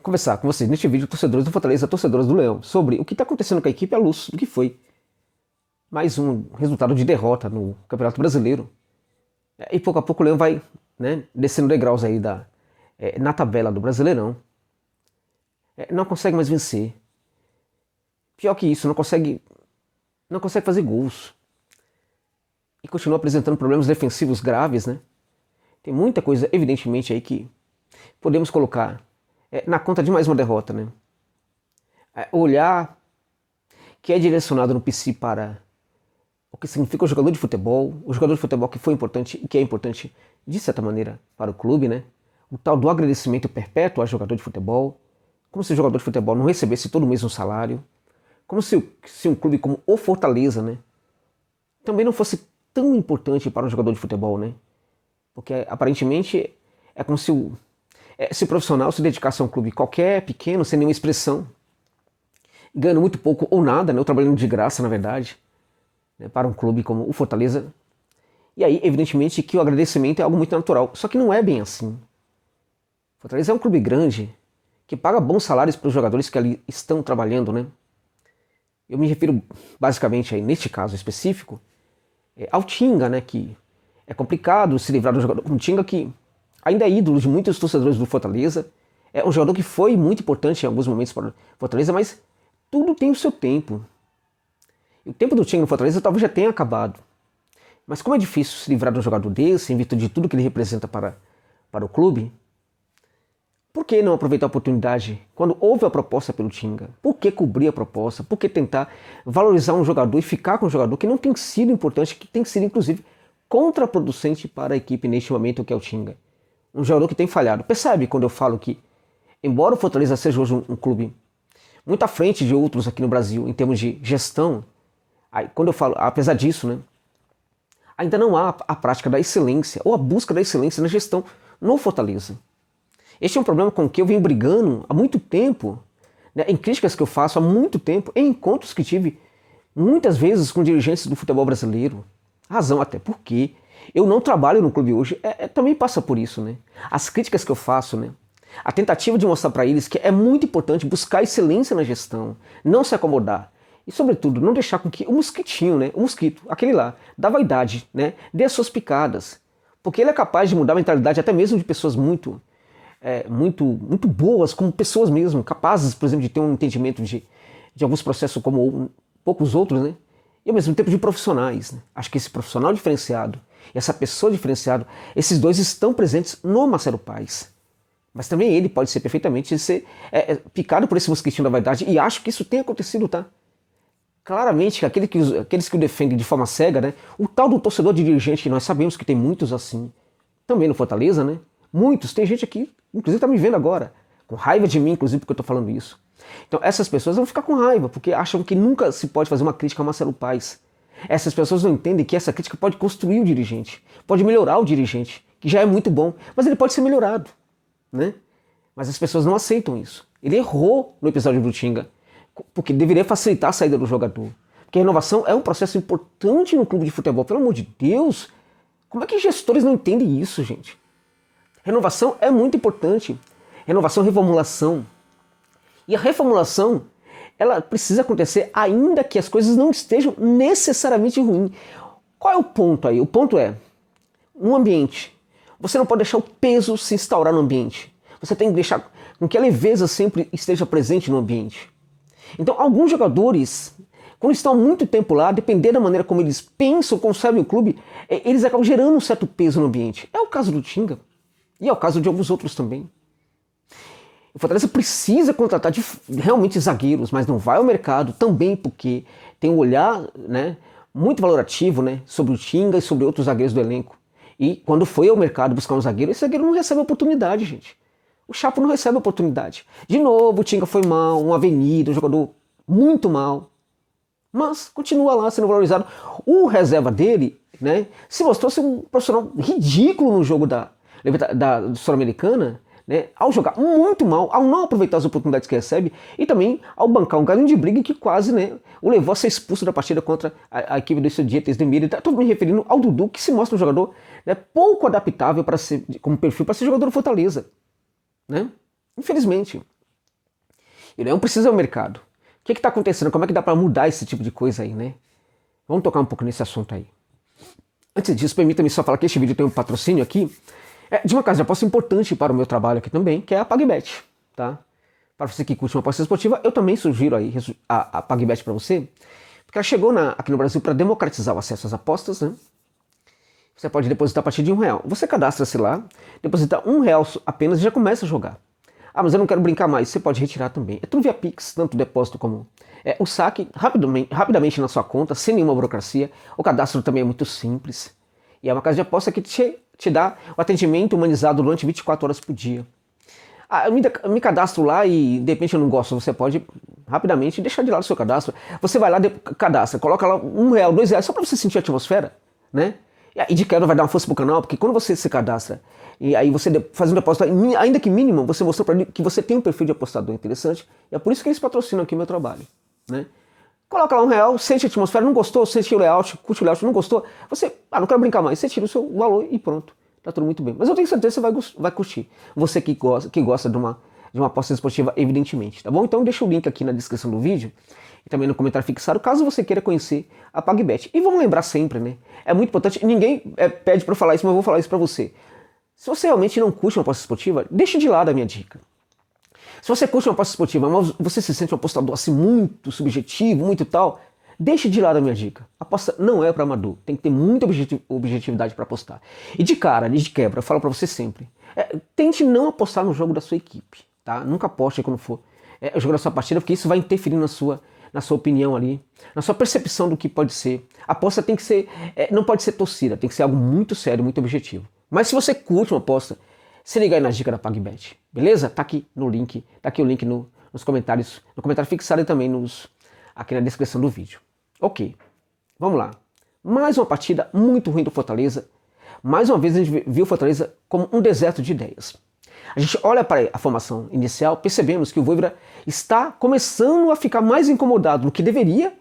conversar com vocês neste vídeo, torcedores do Fortaleza, torcedores do Leão, sobre o que está acontecendo com a equipe à luz do que foi mais um resultado de derrota no Campeonato Brasileiro. E pouco a pouco o Leão vai, né, descendo degraus aí na tabela do Brasileirão. Não consegue mais vencer. Pior que isso, não consegue fazer gols. E continua apresentando problemas defensivos graves, né? Tem muita coisa, evidentemente, aí que podemos colocar na conta de mais uma derrota, né? Olhar que é direcionado no PC para o que significa o jogador de futebol que foi importante e que é importante, de certa maneira, para o clube, né? O tal do agradecimento perpétuo a jogador de futebol, como se o jogador de futebol não recebesse todo mês um salário, como se um clube como o Fortaleza, né, também não fosse tão importante para um jogador de futebol, né? Porque aparentemente é como se o profissional se dedicasse a um clube qualquer, pequeno, sem nenhuma expressão, ganhando muito pouco ou nada, né, ou trabalhando de graça, na verdade, né, para um clube como o Fortaleza. E aí, evidentemente, que o agradecimento é algo muito natural. Só que não é bem assim. O Fortaleza é um clube grande, que paga bons salários para os jogadores que ali estão trabalhando, né? Eu me refiro basicamente, aí, neste caso específico, ao Tinga, né, que é complicado se livrar do jogador como Tinga, que ainda é ídolo de muitos torcedores do Fortaleza. É um jogador que foi muito importante em alguns momentos para o Fortaleza, mas tudo tem o seu tempo. E o tempo do Tinga no Fortaleza talvez já tenha acabado. Mas como é difícil se livrar de um jogador desse, em virtude de tudo que ele representa para o clube, por que não aproveitar a oportunidade quando houve a proposta pelo Tinga? Por que cobrir a proposta? Por que tentar valorizar um jogador e ficar com um jogador que não tem sido importante, que tem sido inclusive contraproducente para a equipe neste momento, que é o Tinga? Um jogador que tem falhado. Percebe quando eu falo que, embora o Fortaleza seja hoje um clube muito à frente de outros aqui no Brasil em termos de gestão, aí, quando eu falo, apesar disso, né, ainda não há a prática da excelência ou a busca da excelência na gestão no Fortaleza. Este é um problema com o que eu venho brigando há muito tempo, né, em críticas que eu faço há muito tempo, em encontros que tive muitas vezes com dirigentes do futebol brasileiro. Razão até porque eu não trabalho no clube hoje, também passa por isso, né? As críticas que eu faço, né? A tentativa de mostrar para eles que é muito importante buscar excelência na gestão, não se acomodar. E, sobretudo, não deixar com que o mosquitinho, né, o mosquito, aquele lá, da vaidade, né, dê as suas picadas. Porque ele é capaz de mudar a mentalidade até mesmo de pessoas muito boas, como pessoas mesmo, capazes, por exemplo, de ter um entendimento de alguns processos como poucos outros, né? E ao mesmo tempo de profissionais, né? Acho que esse profissional diferenciado, essa pessoa diferenciada, esses dois estão presentes no Marcelo Paes. Mas também ele pode ser perfeitamente picado por esse mosquitinho da vaidade, e acho que isso tem acontecido, tá? Claramente que aqueles que o defendem de forma cega, né? O tal do torcedor de dirigente, que nós sabemos que tem muitos assim, também no Fortaleza, né? Muitos, tem gente aqui, inclusive tá me vendo agora, com raiva de mim, inclusive, porque eu tô falando isso. Então essas pessoas vão ficar com raiva, porque acham que nunca se pode fazer uma crítica a Marcelo Paes. Essas pessoas não entendem que essa crítica pode construir o dirigente, pode melhorar o dirigente, que já é muito bom, mas ele pode ser melhorado, né? Mas as pessoas não aceitam isso. Ele errou no episódio do Tinga, porque deveria facilitar a saída do jogador. Porque a renovação é um processo importante no clube de futebol, pelo amor de Deus. Como é que gestores não entendem isso, gente? Renovação é muito importante. Renovação, reformulação. E a reformulação, ela precisa acontecer ainda que as coisas não estejam necessariamente ruins. Qual é o ponto aí? O ponto é, um ambiente. Você não pode deixar o peso se instaurar no ambiente. Você tem que deixar com que a leveza sempre esteja presente no ambiente. Então, alguns jogadores, quando estão há muito tempo lá, dependendo da maneira como eles pensam, concebem o clube, eles acabam gerando um certo peso no ambiente. É o caso do Tinga. E é o caso de alguns outros também. O Fortaleza precisa contratar realmente zagueiros, mas não vai ao mercado também porque tem um olhar, né, muito valorativo, né, sobre o Tinga e sobre outros zagueiros do elenco. E quando foi ao mercado buscar um zagueiro, esse zagueiro não recebe oportunidade, gente. O Chapo não recebe oportunidade. De novo, o Tinga foi mal, um avenida, um jogador muito mal. Mas continua lá sendo valorizado. O reserva dele, né, se mostrou ser um profissional ridículo no jogo da Sul-Americana, né, ao jogar muito mal, ao não aproveitar as oportunidades que recebe e também ao bancar um galinho de briga que quase, né, o levou a ser expulso da partida contra a equipe do Estudiantes de Mérida. Estou me referindo ao Dudu, que se mostra um jogador, né, pouco adaptável para ser, como perfil para ser jogador do Fortaleza, né? Infelizmente. E o Leão precisa do mercado. O que está acontecendo? Como é que dá para mudar esse tipo de coisa aí, né? Vamos tocar um pouco nesse assunto aí. Antes disso, permita-me só falar que este vídeo tem um patrocínio aqui de uma casa de aposta importante para o meu trabalho aqui também, que é a PagBet, tá? Para você que curte uma aposta esportiva, eu também sugiro aí a PagBet para você, porque ela chegou aqui no Brasil para democratizar o acesso às apostas, né? Você pode depositar a partir de R$1. Você cadastra-se lá, deposita R$1 apenas e já começa a jogar. Ah, mas eu não quero brincar mais. Você pode retirar também. É tudo via Pix, tanto o depósito como o saque, rapidamente na sua conta, sem nenhuma burocracia. O cadastro também é muito simples. E é uma casa de aposta que te dá o atendimento humanizado durante 24 horas por dia. Ah, eu me cadastro lá e de repente eu não gosto. Você pode rapidamente deixar de lado o seu cadastro. Você vai lá, cadastra, coloca lá R$1, R$2, só para você sentir a atmosfera, né? E de quebra vai dar uma força pro canal, porque quando você se cadastra e aí você faz um depósito, ainda que mínimo, você mostrou para ele que você tem um perfil de apostador interessante, e é por isso que eles patrocinam aqui o meu trabalho, né? Coloca lá R$1, sente a atmosfera, não gostou, sente o layout, curte o layout, não gostou, você, não quero brincar mais, você tira o seu valor e pronto, tá tudo muito bem. Mas eu tenho certeza que você vai curtir, você que gosta de uma aposta esportiva, evidentemente, tá bom? Então deixa o link aqui na descrição do vídeo, e também no comentário fixado, caso você queira conhecer a PagBet. E vamos lembrar sempre, né? É muito importante, ninguém pede para falar isso, mas eu vou falar isso para você. Se você realmente não curte uma aposta esportiva, deixa de lado a minha dica. Se você curte uma aposta esportiva, mas você se sente um apostador assim muito subjetivo, muito tal, deixa de lado a minha dica. A aposta não é para amador, tem que ter muita objetividade para apostar. E de cara, de quebra, eu falo para você sempre, tente não apostar no jogo da sua equipe, tá? Nunca aposte quando for o jogo da sua partida, porque isso vai interferir na sua opinião ali, na sua percepção do que pode ser. A aposta tem que ser, não pode ser torcida, tem que ser algo muito sério, muito objetivo. Mas se você curte uma aposta, se liga aí na dica da PagBet, beleza? Tá aqui no link, tá aqui o link nos comentários, no comentário fixado e também aqui na descrição do vídeo. Ok, vamos lá. Mais uma partida muito ruim do Fortaleza. Mais uma vez a gente viu o Fortaleza como um deserto de ideias. A gente olha para a formação inicial, percebemos que o Vojvoda está começando a ficar mais incomodado do que deveria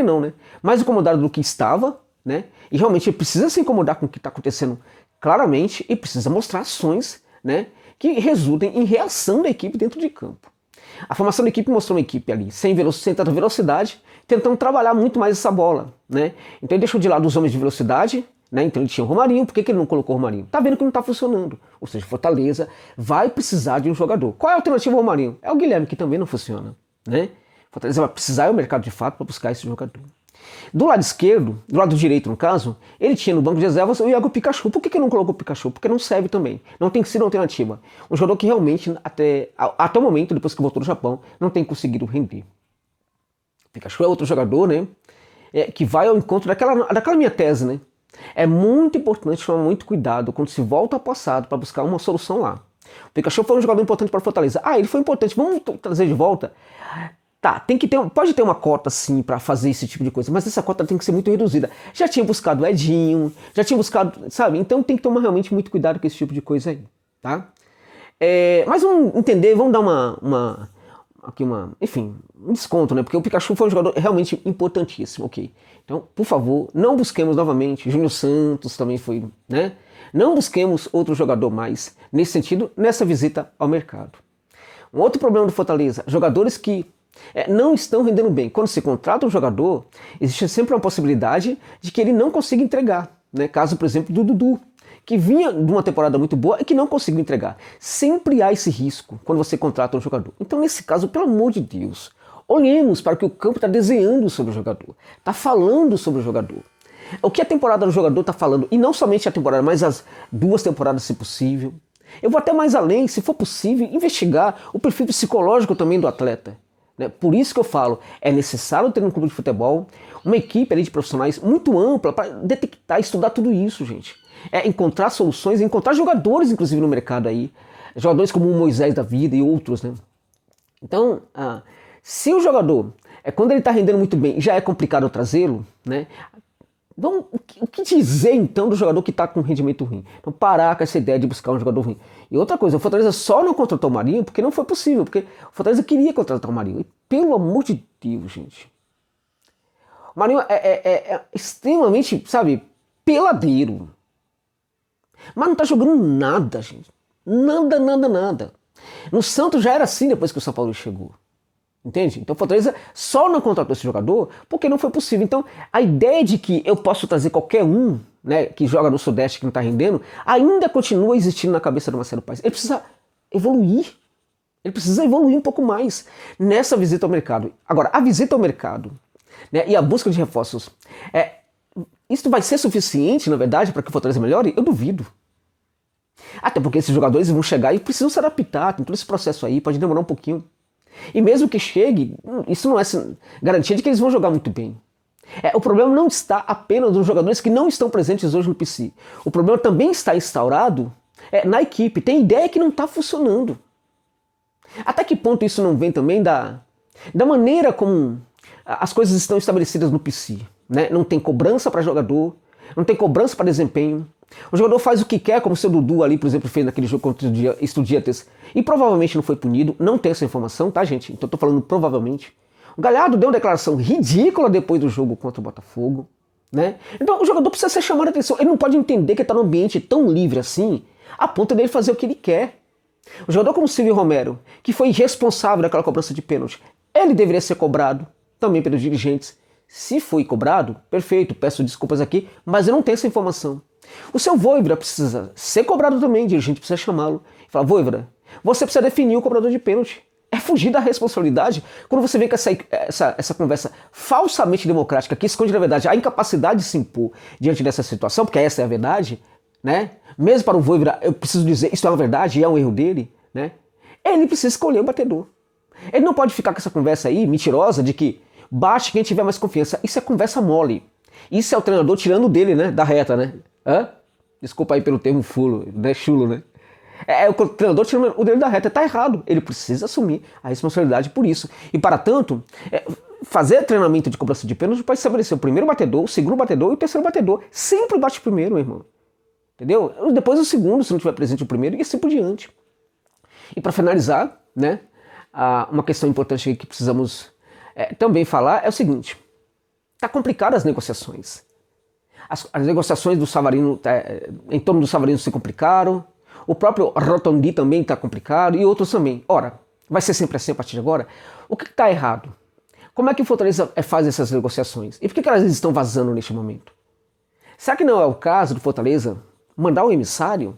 não, né? Mais incomodado do que estava, né? E realmente ele precisa se incomodar com o que está acontecendo claramente e precisa mostrar ações, né, que resultem em reação da equipe dentro de campo. A formação da equipe mostrou uma equipe ali sem tanta velocidade, tentando trabalhar muito mais essa bola, né? Então ele deixou de lado os homens de velocidade, né? Então ele tinha o Romarinho, por que ele não colocou o Romarinho? Tá vendo que não tá funcionando. Ou seja, Fortaleza vai precisar de um jogador. Qual é a alternativa ao Romarinho? É o Guilherme, que também não funciona, né? Fortaleza vai precisar ir ao mercado de fato para buscar esse jogador. Do lado esquerdo, do lado direito no caso, ele tinha no banco de reservas o Iago Pikachu. Por que ele não colocou o Pikachu? Porque não serve também. Não tem sido alternativa. Um jogador que realmente, até o momento, depois que voltou do Japão, não tem conseguido render. O Pikachu é outro jogador, né? Que vai ao encontro daquela minha tese, né? É muito importante tomar muito cuidado quando se volta ao passado para buscar uma solução lá. O Pikachu foi um jogador importante para Fortaleza. Ah, ele foi importante, vamos trazer de volta? Tá, pode ter uma cota sim para fazer esse tipo de coisa, mas essa cota tem que ser muito reduzida. Já tinha buscado o Edinho, já tinha buscado, sabe? Então tem que tomar realmente muito cuidado com esse tipo de coisa aí, tá? Mas vamos entender, vamos dar enfim, um desconto, né? Porque o Pikachu foi um jogador realmente importantíssimo, ok? Então, por favor, não busquemos novamente. Júnior Santos também foi, né? Não busquemos outro jogador mais nesse sentido, nessa visita ao mercado. Um outro problema do Fortaleza, jogadores que não estão rendendo bem. Quando se contrata um jogador, existe sempre uma possibilidade de que ele não consiga entregar, né? Caso, por exemplo, do Dudu, que vinha de uma temporada muito boa e que não conseguiu entregar. Sempre há esse risco quando você contrata um jogador. Então, nesse caso, pelo amor de Deus, olhemos para o que o campo está desenhando sobre o jogador, está falando sobre o jogador. O que a temporada do jogador está falando, e não somente a temporada, mas as 2 temporadas, se possível. Eu vou até mais além, se for possível, investigar o perfil psicológico também do atleta. Por isso que eu falo, é necessário ter um clube de futebol, uma equipe ali de profissionais muito ampla para detectar, estudar tudo isso, gente. Encontrar soluções, encontrar jogadores, inclusive, no mercado aí. Jogadores como o Moisés da vida e outros, né? Então, se o jogador, quando ele está rendendo muito bem, já é complicado trazê-lo, né? Então, o que dizer então do jogador que está com rendimento ruim? Então parar com essa ideia de buscar um jogador ruim. E outra coisa, o Fortaleza só não contratou o Marinho porque não foi possível, porque o Fortaleza queria contratar o Marinho. E pelo amor de Deus, gente. O Marinho é extremamente, sabe, peladeiro. Mas não tá jogando nada, gente. Nada. No Santos já era assim depois que o São Paulo chegou. Entende? Então o Fortaleza só não contratou esse jogador porque não foi possível. Então a ideia de que eu posso trazer qualquer um, né, que joga no Sudeste que não está rendendo, ainda continua existindo na cabeça do Marcelo Paes. Ele precisa evoluir. Ele precisa evoluir um pouco mais nessa visita ao mercado. Agora, a visita ao mercado, né, e a busca de reforços, isso vai ser suficiente, na verdade, para que o Fortaleza melhore? Eu duvido. Até porque esses jogadores vão chegar e precisam se adaptar, tem todo esse processo aí, pode demorar um pouquinho. E mesmo que chegue, isso não é garantia de que eles vão jogar muito bem. O problema não está apenas nos jogadores que não estão presentes hoje no PC. O problema também está instaurado na equipe. Tem ideia que não está funcionando. Até que ponto isso não vem também da maneira como as coisas estão estabelecidas no PC? Né? Não tem cobrança para jogador, não tem cobrança para desempenho. O jogador faz o que quer, como o seu Dudu ali, por exemplo, fez naquele jogo contra o Estudiantes, e provavelmente não foi punido. Não tem essa informação, tá, gente? Então eu tô falando provavelmente. O Galhardo deu uma declaração ridícula depois do jogo contra o Botafogo, né? Então o jogador precisa ser chamado a atenção. Ele não pode entender que tá num ambiente tão livre assim, a ponto dele fazer o que ele quer. O jogador como o Silvio Romero, que foi responsável daquela cobrança de pênalti, ele deveria ser cobrado também pelos dirigentes. Se foi cobrado, perfeito, peço desculpas aqui, mas eu não tenho essa informação. O seu Vojvoda precisa ser cobrado também, o dirigente precisa chamá-lo e falar: Vojvoda, você precisa definir o cobrador de pênalti. É fugir da responsabilidade quando você vem com essa conversa falsamente democrática que esconde, na verdade, a incapacidade de se impor diante dessa situação, porque essa é a verdade, né? Mesmo para o Vojvoda, eu preciso dizer, isso é uma verdade e é um erro dele, né? Ele precisa escolher o batedor. Ele não pode ficar com essa conversa aí mentirosa de que bate quem tiver mais confiança. Isso é conversa mole. Isso é o treinador tirando dele, né? Da reta, né? Desculpa aí pelo termo fulo, né? Chulo, né? O treinador tirando o dele da reta. Tá errado. Ele precisa assumir a responsabilidade por isso. E para tanto, fazer treinamento de cobrança de pênalti pode estabelecer o primeiro batedor, o segundo batedor e o terceiro batedor. Sempre bate primeiro, meu irmão. Entendeu? Depois o segundo, se não tiver presente o primeiro, e assim por diante. E para finalizar, né? Uma questão importante que precisamos também falar é o seguinte: tá complicado as negociações. As negociações do Savarino, em torno do Savarino se complicaram, o próprio Rotondi também está complicado e outros também. Ora, vai ser sempre assim a partir de agora? O que está errado? Como é que o Fortaleza faz essas negociações? E por que elas estão vazando neste momento? Será que não é o caso do Fortaleza mandar um emissário?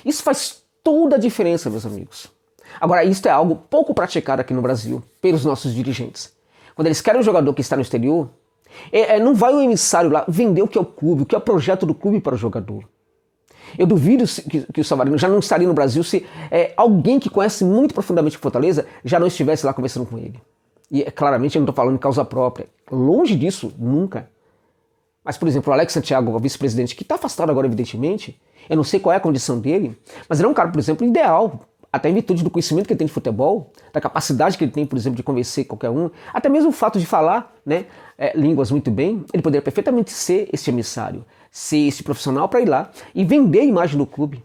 Isso faz toda a diferença, meus amigos. Agora, isso é algo pouco praticado aqui no Brasil pelos nossos dirigentes. Quando eles querem um jogador que está no exterior, não vai um emissário lá vender o que é o clube, o que é o projeto do clube para o jogador. Eu duvido que o Savarino já não estaria no Brasil se alguém que conhece muito profundamente o Fortaleza já não estivesse lá conversando com ele. E claramente eu não estou falando de causa própria. Longe disso, nunca. Mas, por exemplo, o Alex Santiago, o vice-presidente, que está afastado agora, evidentemente, eu não sei qual é a condição dele, mas ele é um cara, por exemplo, ideal, até em virtude do conhecimento que ele tem de futebol, da capacidade que ele tem, por exemplo, de convencer qualquer um, até mesmo o fato de falar, né, línguas muito bem, ele poderia perfeitamente ser esse emissário, ser esse profissional para ir lá e vender a imagem do clube.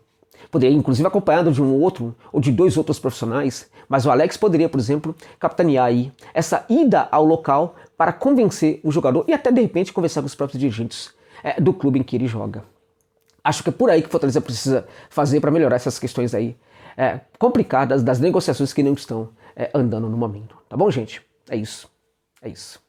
Poderia, inclusive, acompanhado de um outro ou de dois outros profissionais, mas o Alex poderia, por exemplo, capitanear aí essa ida ao local para convencer o jogador e até, de repente, conversar com os próprios dirigentes do clube em que ele joga. Acho que é por aí que o Fortaleza precisa fazer para melhorar essas questões aí complicadas das negociações que não estão andando no momento. Tá bom, gente? É isso. É isso.